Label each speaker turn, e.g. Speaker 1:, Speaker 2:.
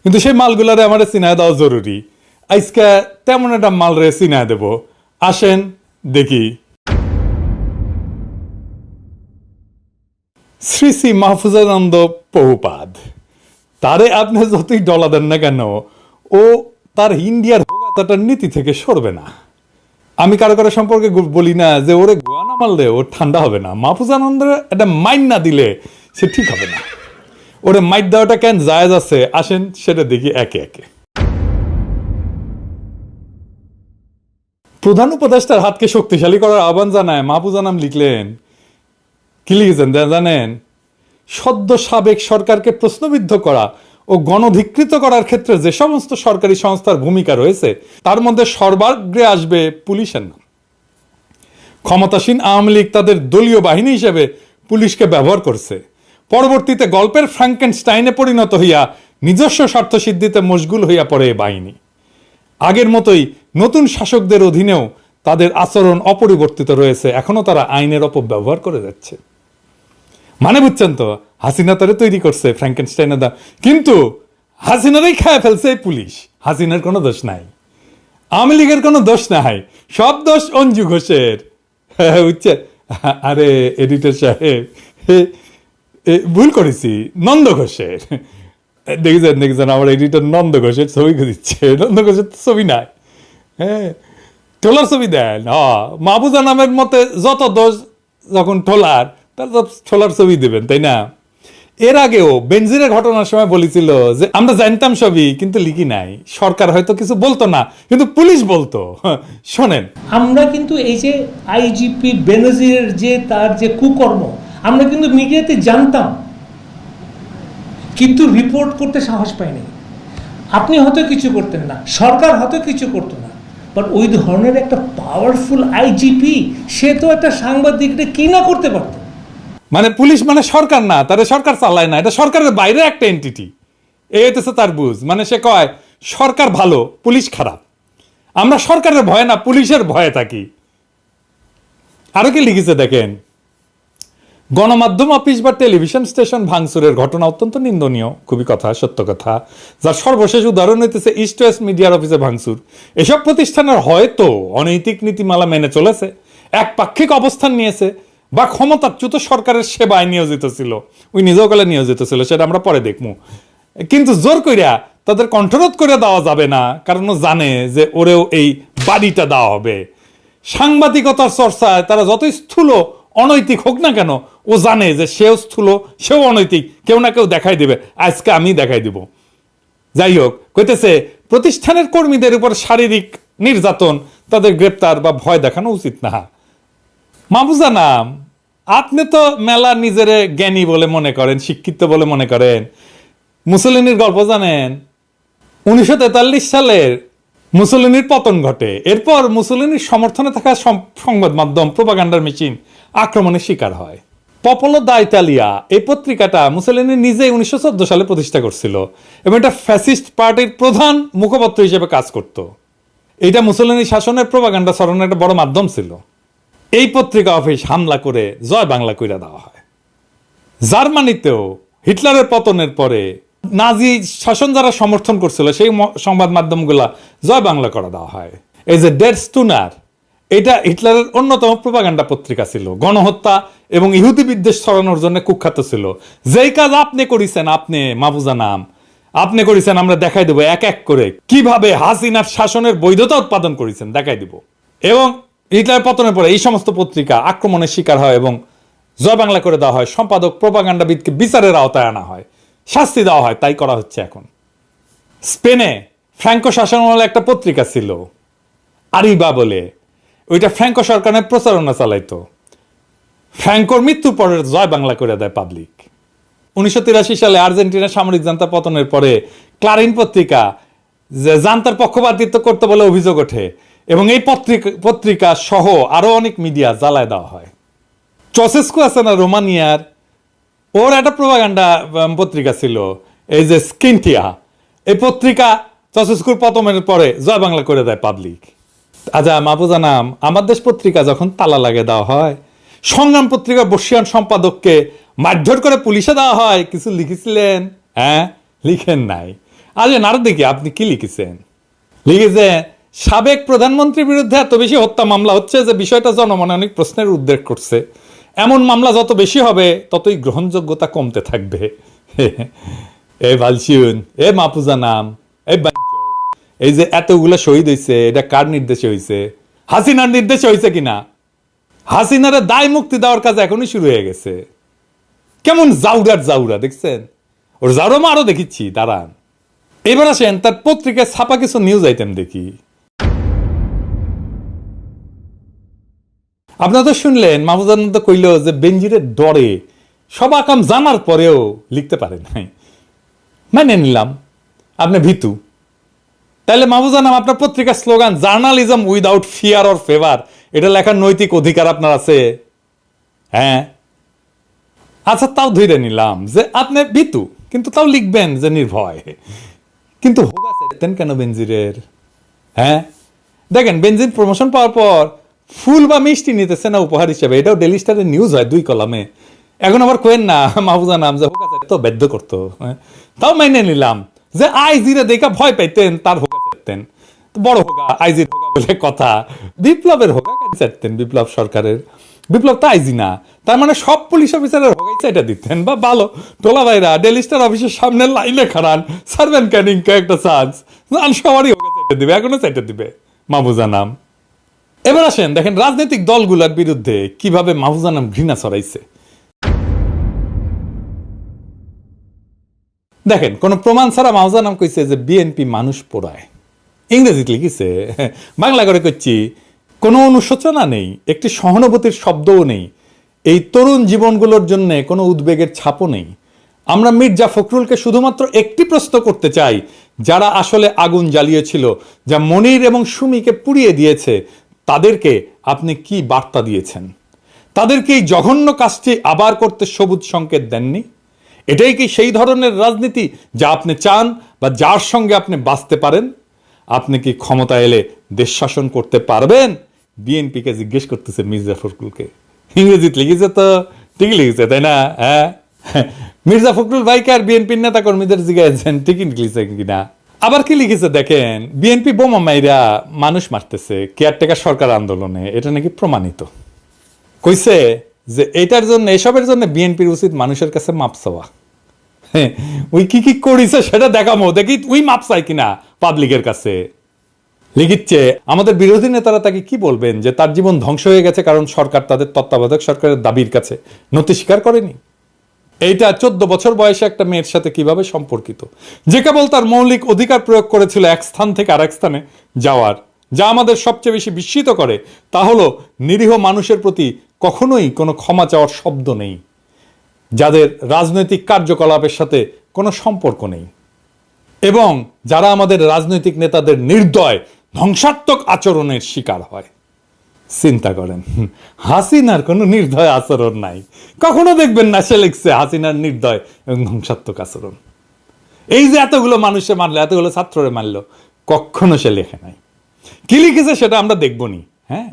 Speaker 1: কিন্তু সেই মালগুলারে আমার চিনায় দেওয়া জরুরি। আজকে তেমন একটা মাল রে চিনায় দেব, আসেন দেখি। শ্রী শ্রী মাহফুজানন্দ প্রভুপাদ, তারে আপনি যতই ডলা দেন না কেন, ও তার ইন্ডিয়ার হোগাতাটার নীতি থেকে সরবে না। আমি কারো কারো সম্পর্কে বলি না যে ওরে গোয়া না মারলে ওর ঠান্ডা হবে না, মাহফুজানন্দের একটা মাইন না দিলে সে ঠিক হবে না। ওরে মাইট দেওয়াটা কেন জায়েজ আছে, আসেন সেটা দেখি একে একে। প্রধান উপদেষ্টার হাতকে শক্তিশালী করার আহ্বান জানায় মাহফুজানাম লিখলেন। কি লিখেছেন জানেন? সদ্য সাবেক সরকারকে প্রশ্নবিদ্ধ করা ও গণধিকৃত করার ক্ষেত্রে যে সমস্ত সরকারি সংস্থার ভূমিকা রয়েছে তার মধ্যে সর্বাগ্রে আসবে পুলিশের নাম। ক্ষমতাসীন আওয়ামী লীগ তাদের দলীয় বাহিনী হিসেবে পুলিশকে ব্যবহার করছে, পরবর্তীতে গল্পের ফ্রাঙ্কেনস্টাইনে পরিণত হইয়া নিজস্ব স্বার্থ সিদ্ধিতে মশগুল হইয়া পড়ে এ বাহিনী। আগের মতোই নতুন শাসকদের অধীনেও তাদের আচরণ অপরিবর্তিত রয়েছে, এখনো তারা আইনের অপব্যবহার করে যাচ্ছে। মানে বুঝছেন তো, হাসিনা তারে তৈরি করছে ফ্র্যাঙ্কেনস্টাইন দা, কিন্তু হাসিনারই খায় ফেলছে পুলিশ। হাসিনার কোনো দোষ নাই, আওয়ামী লীগের কোনো দোষ নাই, সব দোষ অঞ্জু ঘোষের। বুঝছে? আরে এডিটর সাহেব, ভুল করেছি, নন্দ ঘোষের। দেখেছেন আমার এডিটর নন্দ ঘোষের ছবি দিচ্ছে, নন্দ ঘোষের ছবি নাই, হ্যাঁ টোলার ছবি দেন। মাহফুজা নামের মতে যত দোষ যখন টোলার, তার ছোলার ছবি দেবেন, তাই না? এর আগেও বেনজিরের ঘটনার সময় বলেছিল যে আমরা জানতাম সবই কিন্তু লিখি নাই। সরকার হয়তো কিছু বলতো না কিন্তু পুলিশ বলতো। শোনেন,
Speaker 2: আমরা কিন্তু এই যে আইজিপি বেনজিরের যে তার যে কুকর্ম আমরা কিন্তু মিডিয়াতে জানতাম, কিন্তু রিপোর্ট করতে সাহস পাইনি। আপনি হয়তো কিছু করতেন না, সরকার হয়তো কিছু করতো না, বাট ওই ধরনের একটা পাওয়ারফুল আইজিপি সে তো একটা সাংবাদিকরা কি না করতে পারত।
Speaker 1: মানে পুলিশ মানে সরকার না, তারা সরকার চালায় না, এটা সরকারের বাইরে একটা এন্টিটি। এই হইতেছে তার বুঝ। মানে সে কয় সরকার ভালো, পুলিশ খারাপ। আমরা সরকারের ভয়ে না, পুলিশের ভয়ে থাকি। আরো কি লিখেছে দেখেন, গণমাধ্যম অফিস বা টেলিভিশন স্টেশন ভাঙচুরের ঘটনা অত্যন্ত নিন্দনীয়, খুবই কথা, সত্য কথা, যার সর্বশেষ উদাহরণ হইতেছে ইস্ট ওয়েস্ট মিডিয়ার অফিসে ভাঙচুর। এসব প্রতিষ্ঠানের হয়তো অনৈতিক নীতিমালা মেনে চলেছে, একপাক্ষিক অবস্থান নিয়েছে, বা ক্ষমতাচ্যুত সরকারের সেবায় নিয়োজিত ছিল, ওই নিজেও কালে নিয়োজিত ছিল, সেটা আমরা পরে দেখবো। কিন্তু জোর কইরা তাদের কণ্ঠরোধ করে দেওয়া যাবে না, কারণ ও জানে যে ওরেও এই বাড়িটা দেওয়া হবে। সাংবাদিকতার চর্চায় তারা যতই স্থূল অনৈতিক হোক না কেন, ও জানে যে সেও স্থূল, সেও অনৈতিক, কেউ না কেউ দেখাই দিবে। আজকে আমি দেখাই দিব। যাই হোক, কইতেছে প্রতিষ্ঠানের কর্মীদের উপর শারীরিক নির্যাতন, তাদের গ্রেপ্তার বা ভয় দেখানো উচিত না। মাহফুজা নাম, আপনি তো মেলা নিজের জ্ঞানী বলে মনে করেন, শিক্ষিত বলে মনে করেন। মুসলিনীর গল্প জানেন? 1943 সালের মুসলিনীর পতন ঘটে, এরপর মুসলিনীর সমর্থনে থাকা সংবাদ মাধ্যম প্রোপাগান্ডার মেশিন আক্রমণের শিকার হয়। পপোলো দা ইতালিয়া এই পত্রিকাটা মুসলিনী নিজেই 1914 সালে প্রতিষ্ঠা করছিল এবং এটা ফ্যাসিস্ট পার্টির প্রধান মুখপত্র হিসেবে কাজ করত। এটা মুসলিনী শাসনের প্রোপাগান্ডা ছড়ানোর একটা বড় মাধ্যম ছিল। এই পত্রিকা অফিস হামলা করে জয় বাংলা কইরা দেওয়া হয়। জার্মানিতেও হিটলারের পতনের পরে নাজি শাসন যারা সমর্থন করছিল সেই সংবাদ মাধ্যমগুলা জয় বাংলা করে দেওয়া হয়। এই যে ডের স্টুনার, এটা হিটলারের অন্যতম প্রোপাগান্ডা পত্রিকা ছিল, গণহত্যা এবং ইহুদি বিদ্বেষ ছড়ানোর জন্য কুখ্যাত ছিল। যেই কাজ আপনি করেছেন, আপনি মাহফুজা নাম, আপনি করেছেন, আমরা দেখাই দেবো এক এক করে কিভাবে হাসিনার শাসনের বৈধতা উৎপাদন করেছেন, দেখাই দিব। এবং হিটলারের পতনের পরে এই সমস্ত পত্রিকা আক্রমণের শিকার হয় এবং জয় বাংলা করে দেওয়া হয়। সম্পাদক প্রোপাগান্ডাবিদকে বিচারের আওতায় আনা হয়, শাস্তি দেওয়া হয়। তাই করা হচ্ছে এখন। স্পেনে ফ্র্যাঙ্কো শাসনামলে একটা পত্রিকা ছিল আরিবা বলে, ওইটা ফ্র্যাঙ্কো সরকারের প্রচারণা চালাইতো। ফ্র্যাঙ্কোর মৃত্যুর পরে জয় বাংলা করে দেয় পাবলিক। 1983 সালে আর্জেন্টিনার সামরিক জান্তা পতনের পরে ক্লারিন পত্রিকা জান্তার পক্ষপাতিত্ব করতে বলে অভিযোগ ওঠে এবং এই পত্রিকা সহ আরো অনেক মিডিয়া জ্বালায় দেওয়া হয়। চসেস্কু আছে না রোমানিয়ার, ওর একটা প্রোপাগান্ডা পত্রিকা ছিল, এই যে স্কিনটিয়া, এই পত্রিকা চসেস্কুর পতনের পরে জয় বাংলা করে দেয় পাবলিক। আচ্ছা মাহফুজা নাম, আমার দেশ পত্রিকা যখন তালা লাগিয়ে দেওয়া হয়, সংগ্রাম পত্রিকার বর্ষিয়ান সম্পাদককে মারধর করে পুলিশে দেওয়া হয়, কিছু লিখেছিলেন? হ্যাঁ, লিখেন নাই। আজ নারদ দেখি আপনি কি লিখেছেন? লিখেছে সাবেক প্রধানমন্ত্রীর বিরুদ্ধে এত বেশি হত্যা মামলা হচ্ছে যে বিষয়টা জনমনে অনেক প্রশ্নের উদ্রেক করছে। এমন মামলা যত বেশি হবে ততই গ্রহণযোগ্যতা কমতে থাকবে। এ ভালসিউন, এ মাহফুজা নাম, এই যে এতগুলো শহীদ হয়েছে এটা কার নির্দেশে হয়েছে? হাসিনার নির্দেশে হয়েছে কিনা? হাসিনারে দায় মুক্তি দেওয়ার কাজ এখনই শুরু হয়ে গেছে। কেমন জাউরা দেখছেন? ওর জাউরা আরো দেখিচ্ছি, দাঁড়ান। এবার আসেন তার পত্রিকায় ছাপা কিছু নিউজ আইটেম দেখি। আপনারা তো শুনলেন মাহফুজ আনন্দ কইল যে বেনজিরের ডরে সব আকাম জানার পরেও লিখতে পারে নাই। মানে নিলাম আপনি ভীতু। তাহলে মাহফুজ আনাম আপনার পত্রিকার slogan journalism without fear or favour, এটা লেখার নৈতিক অধিকার আপনার আছে? হ্যাঁ, আচ্ছা তাও ধরে নিলাম যে আপনি ভীতু, কিন্তু তাও লিখবেন যে নির্ভয়। কিন্তু হোগা চাইতেন কেন বেনজিরের? হ্যাঁ, দেখেন বেনজির প্রমোশন পাওয়ার পর ফুল বা মিষ্টি নিতেছে না উপহার হিসেবে, এটাও ডেলি স্টারের নিউজ হয় 2 কলামে। এখন আবার কোয়েন না মাহফুজা নাম যে হোগা চাইতো বাধ্য করতো। তাও মাইনে নিলাম যে আইজিরে দেখা ভয় পাইতেন, তার হোগা চাইতেন। বড় হোগা, আইজির হোগা বলে কথা। বিপ্লবের হোগা কেন চাইতেন? বিপ্লব সরকারের বিপ্লব তো আইজি না, তার মানে সব পুলিশ অফিসারের হোগাই চাইটা দিতেন। বা ভালো টোলা ভাইরা ডেলি স্টার অফিসের সামনে লাইনে খাড়ান, সার্ভেন্ট ক্যানিং একটা চান্স সবারই হোগা চাইটা দিবে, এখনো চাইটা দিবে মাহফুজা নাম। এবার আসেন দেখেন রাজনৈতিক দলগুলোর বিরুদ্ধে কিভাবে মাহফুজা নাম ঘৃণা ছড়াইছে। দেখেন কোন প্রমাণ ছাড়া মাহফুজা নাম কইছে যে বিএনপি মানুষ পোড়ায়। ইংরেজিতে লিখেছে, বাংলা করে করছি, কোনো অনুশোচনা নেই, একটি সহানুভূতির শব্দও নেই, এই তরুণ জীবনগুলোর জন্য কোনো উদ্বেগের ছাপও নেই। আমরা মির্জা ফখরুলকে শুধুমাত্র একটি প্রশ্ন করতে চাই, যারা আসলে আগুন জ্বালিয়েছিল, যা মনির এবং সুমিকে পুড়িয়ে দিয়েছে, তাদেরকে আপনি কি বার্তা দিয়েছেন? তাদেরকে এই জঘন্য কাজটি আবার করতে সবুজ সংকেত দেননি? এটাই কি সেই ধরনের রাজনীতি যা আপনি চান বা যার সঙ্গে আপনি বাঁচতে পারেন? আপনি কি ক্ষমতা এলে দেশ শাসন করতে পারবেন? বিএনপিকে জিজ্ঞেস করতেছে মির্জা ফখরুলকে। ইংরেজিতে লিখেছে তো ঠিকই লিখেছে, তাই না? হ্যাঁ, মির্জা ফখরুল ভাইকে আর বিএনপির নেতা কর্মীদের জিজ্ঞাসেন ঠিকই লিখেছে কিনা। আবার কি লিখেছে দেখেন, বিএনপি বোমা মাইরা মানুষ মারতেছে কেয়ারটেকার সরকার আন্দোলনে, এটা নাকি প্রমাণিত। কইছে যে এটার জন্য, এসবের জন্য বিএনপির উচিত মানুষের কাছে মাপ চাওয়া। ওই কি কি করিছে সেটা দেখামো, দেখি ওই মাপ চাই কিনা পাবলিকের কাছে। লিখিচ্ছে আমাদের বিরোধী নেতারা তাকে কি বলবেন যে তার জীবন ধ্বংস হয়ে গেছে কারণ সরকার তাদের তত্ত্বাবধায়ক সরকারের দাবির কাছে নতি স্বীকার করেনি। এইটা 14 বছর বয়সে একটা মেয়ের সাথে কিভাবে সম্পর্কিত, যে কেবল তার মৌলিক অধিকার প্রয়োগ করেছিল এক স্থান থেকে আরেক স্থানে যাওয়ার। যা আমাদের সবচেয়ে বেশি বিস্মিত করে তা হলো নিরীহ মানুষের প্রতি কখনোই কোনো ক্ষমা চাওয়ার শব্দ নেই, যাদের রাজনৈতিক কার্যকলাপের সাথে কোনো সম্পর্ক নেই, এবং যারা আমাদের রাজনৈতিক নেতাদের নির্দয় ধ্বংসাত্মক আচরণের শিকার হয়। চিন্তা করেন, হাসিনার কোনো নির্দয় আচরণ নাই, কখনো দেখবেন না সে লিখছে হাসিনার নির্দয় এবং ধ্বংসাত্মক আচরণ। এই যে এতগুলো মানুষে মারলো, এতগুলো ছাত্ররে মারলো, কখনো সে লেখে নাই। কি লিখেছে সেটা আমরা দেখবনি। হ্যাঁ,